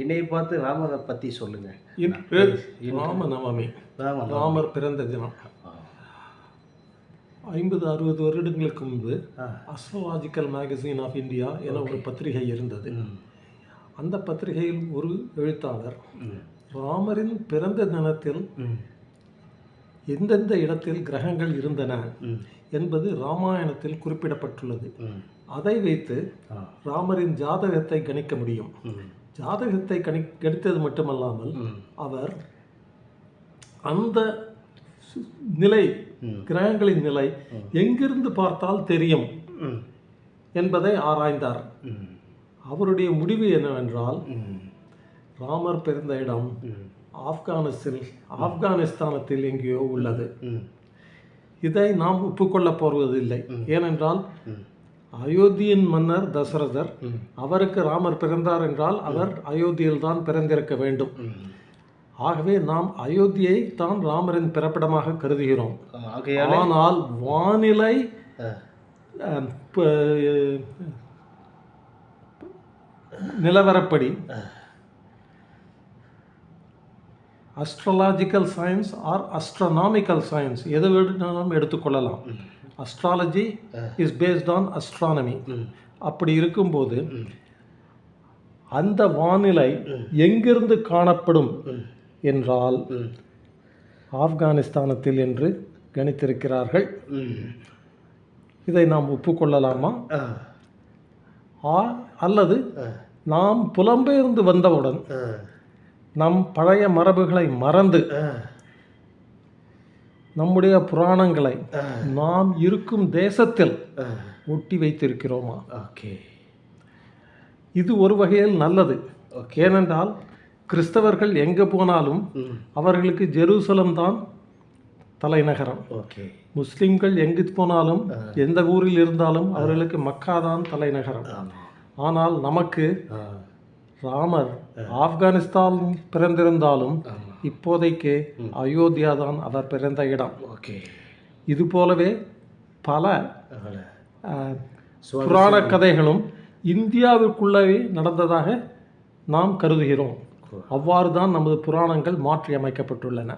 என்னை பார்த்து ராமரை பற்றி சொல்லுங்கள். ராமநவமி, ராமர் பிறந்த தினம். 50-60 வருடங்களுக்கு முன்பு அஸ்ட்ராலாஜிக்கல் மேகசின் ஆஃப் இந்தியா என ஒரு பத்திரிகை இருந்தது. அந்த பத்திரிகையில் ஒரு எழுத்தாளர் ராமரின் பிறந்த தினத்தில் எந்தெந்த இடத்தில் கிரகங்கள் இருந்தன என்பது ராமாயணத்தில் குறிப்பிடப்பட்டுள்ளது. அதை வைத்து ராமரின் ஜாதகத்தை கணிக்க முடியும். ஜாதகத்தை கணித்தது மட்டுமல்லாமல் அவர் அந்த நிலை, கிரகங்களின் நிலை எங்கிருந்து பார்த்தால் தெரியும் என்பதை ஆராய்ந்தார். அவருடைய முடிவு என்னவென்றால், ராமர் பிறந்த இடம் ஆப்கானிஸ்தானத்தில் எங்கேயோ உள்ளது. இதை நாம் ஒப்புக்கொள்ளப் போவதில்லை. ஏனென்றால் அயோத்தியின் மன்னர் தசரதர், அவருக்கு ராமர் பிறந்தார் என்றால் அவர் அயோத்தியில் தான் பிறந்திருக்க வேண்டும். ஆகவே நாம் அயோத்தியை தான் ராமரின் பிறப்பிடமாக கருதுகிறோம். ஆனால் வானிலை நிலவரப்படி astrological science or astronomical science எது வேணும்னாலும் எடுத்துக்கொள்ளலாம். Astrology is based on astronomy. அப்படி இருக்கும்போது அந்த வானிலை எங்கிருந்து காணப்படும் என்றால் ஆப்கானிஸ்தானத்தில் என்று கணித்திருக்கிறார்கள். இதை நாம் ஒப்புக்கொள்ளலாமா? அல்லது நாம் புலம்பெயர்ந்து வந்தவுடன் நம் பழைய மரபுகளை மறந்து நம்முடைய புராணங்களை நாம் இருக்கும் தேசத்தில் ஒட்டி வைத்திருக்கிறோமா? இது ஒரு வகையில் நல்லது. ஏனென்றால் கிறிஸ்தவர்கள் எங்கே போனாலும் அவர்களுக்கு ஜெருசலம் தான் தலைநகரம். முஸ்லிம்கள் எங்கு போனாலும் எந்த ஊரில் இருந்தாலும் அவர்களுக்கு மக்கா தான் தலைநகரம். ஆனால் நமக்கு ராமர் ஆப்கானிஸ்தான் பிறந்திருந்தாலும் இப்போதைக்கு அயோத்தியா தான் அவர் பிறந்த இடம். இது போலவே பல புராண கதைகளும் இந்தியாவிற்குள்ளவே நடந்ததாக நாம் கருதுகிறோம். அவ்வாறு தான் நமது புராணங்கள் மாற்றி அமைக்கப்பட்டுள்ளன.